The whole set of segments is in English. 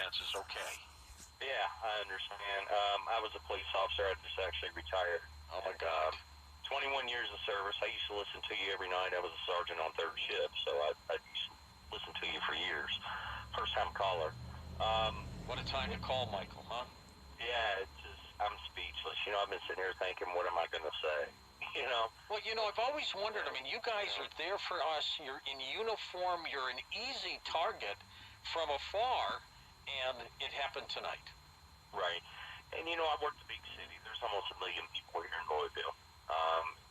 circumstances okay. Yeah, I understand. I was a police officer. I just actually retired. Oh, my God. 21 years of service. I used to listen to you every night. I was a sergeant on third shift, so I used to listen to you for years. First time caller. What a time to call, Michael, huh? Yeah, it's just, I'm speechless. You know, I've been sitting here thinking, what am I going to say? You know? Well, I've always wondered, I mean, you guys are there for us. You're in uniform. You're an easy target from afar, and it happened tonight. Right. And, you know, I work the big city. There's almost 1 million people here in Louisville.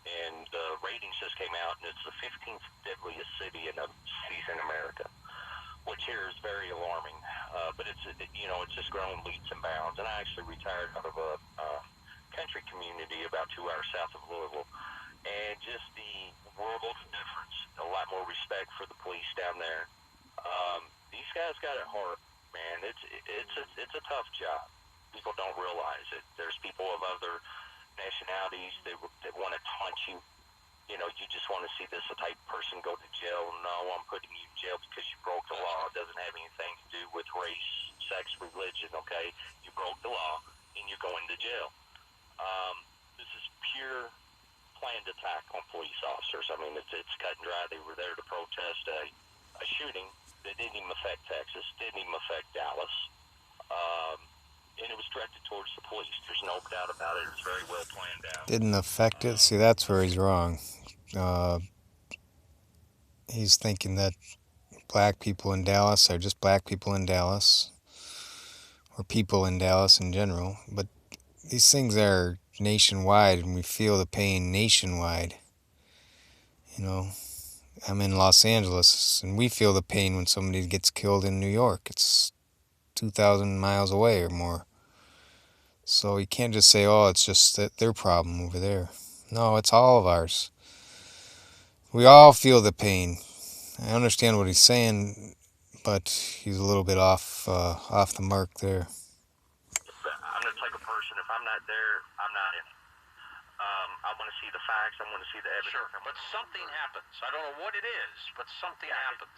And the ratings just came out, and it's the 15th deadliest city in cities in America, which here is very alarming. But it's just grown leaps and bounds. And I actually retired out of a country community about 2 hours south of Louisville. And just the world of difference, a lot more respect for the police down there. These guys got it hard, man. It's a tough job. People don't realize it. There's people of other nationalities that want to taunt you. You know, you just want to see this type of person go to jail. No, I'm putting you in jail because you broke the law. It doesn't have anything to do with race, sex, religion, okay? You broke the law, and you're going to jail. This is pure planned attack on police officers. I mean, it's cut and dry. They were there to protest a shooting that didn't even affect Texas, didn't even affect Dallas. And it was directed towards the police. There's no doubt about it. It's very well planned out. Didn't affect it. See, that's where he's wrong. He's thinking that black people in Dallas are just black people in Dallas, or people in Dallas in general. But these things are nationwide, and we feel the pain nationwide. You know, I'm in Los Angeles, and we feel the pain when somebody gets killed in New York. It's 2,000 miles away or more. So you can't just say, oh, it's just their problem over there. No, it's all of ours. We all feel the pain. I understand what he's saying, but he's a little bit off the mark there. I'm the type of person, if I'm not there, I'm not in it. I want to see the facts. I want to see the evidence. Sure, but something happens. I don't know what it is, but something happens.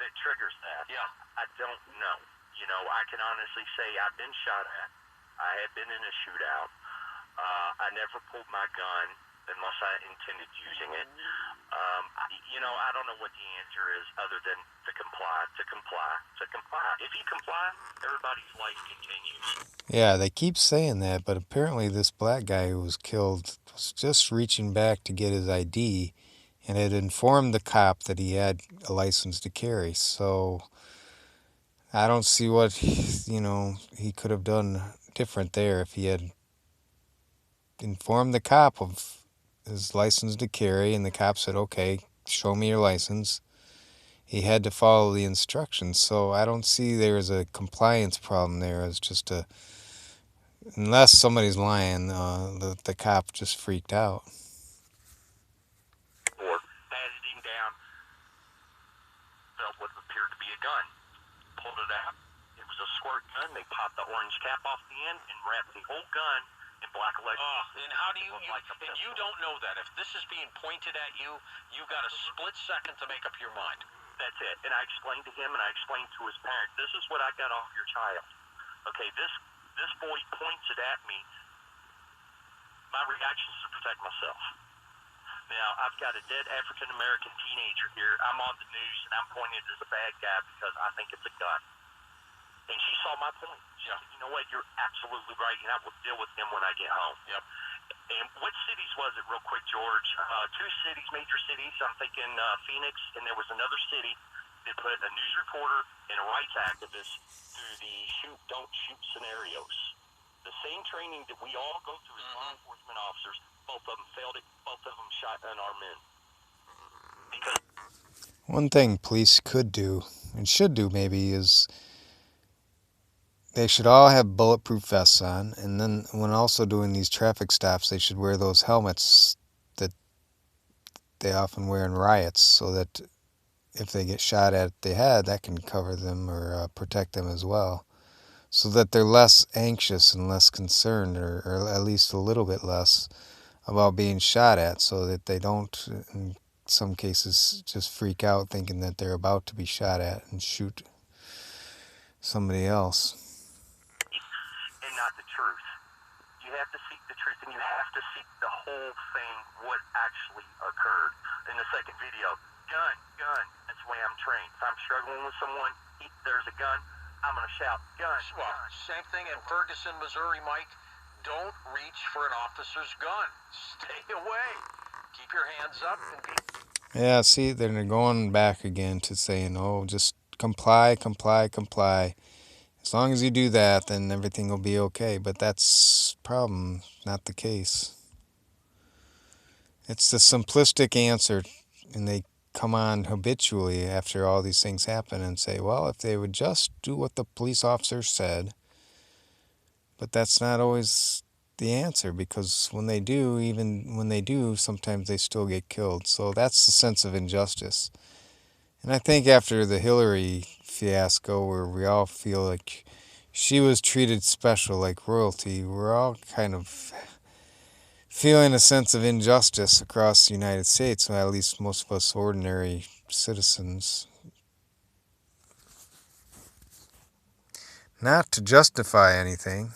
That triggers that. Yeah. I don't know. You know, I can honestly say I've been shot at. I have been in a shootout. I never pulled my gun unless I intended using it. I don't know what the answer is other than to comply. If you comply, everybody's life continues. Yeah, they keep saying that, but apparently this black guy who was killed was just reaching back to get his ID and had informed the cop that he had a license to carry. So I don't see what, he could have done different there if he had informed the cop of his license to carry, and the cop said, okay, show me your license. He had to follow the instructions. So I don't see there's a compliance problem there. It's just unless somebody's lying, the cop just freaked out. Or patted him down, felt what appeared to be a gun, pulled it out. It was a squirt gun. They popped the orange cap off the end and wrapped the whole gun in black electric. And how do you and you don't know that. If this is being pointed at you, you've got a split second to make up your mind. That's it. And I explained to him, and I explained to his parents, this is what I got off your child. Okay, this boy points it at me. My reaction is to protect myself. Now, I've got a dead African-American teenager here. I'm on the news, and I'm pointed as a bad guy because I think it's a gun. And she saw my point. She said, you know what, you're absolutely right, and I will deal with him when I get home. Yep. And what cities was it, real quick, George? 2 cities, major cities. I'm thinking Phoenix, and there was another city that put a news reporter and a rights activist through the don't shoot scenarios. The same training that we all go through as law enforcement officers, both of them failed it. Both of them shot unarmed men. Because one thing police could do, and should do maybe, is they should all have bulletproof vests on, and then when also doing these traffic stops, they should wear those helmets that they often wear in riots, so that if they get shot at the head, that can cover them or protect them as well, so that they're less anxious and less concerned, or at least a little bit less, about being shot at, so that they don't, in some cases, just freak out thinking that they're about to be shot at and shoot somebody else. And not the truth. You have to seek the truth, and you have to seek the whole thing, what actually occurred. In the second video, gun, gun. That's the way I'm trained. If I'm struggling with someone, there's a gun, I'm going to shout, gun. Well, same thing in Ferguson, Missouri, Mike. Don't reach for an officer's gun. Stay away. Keep your hands up and be... Yeah, see, they're going back again to saying, oh, just comply, comply, comply. As long as you do that, then everything will be okay. But that's problem, not the case. It's the simplistic answer, and they come on habitually after all these things happen and say, well, if they would just do what the police officer said. But that's not always the answer, because when they do, even when they do, sometimes they still get killed. So that's the sense of injustice. And I think after the Hillary fiasco, where we all feel like she was treated special, like royalty, we're all kind of feeling a sense of injustice across the United States, at least most of us ordinary citizens. Not to justify anything,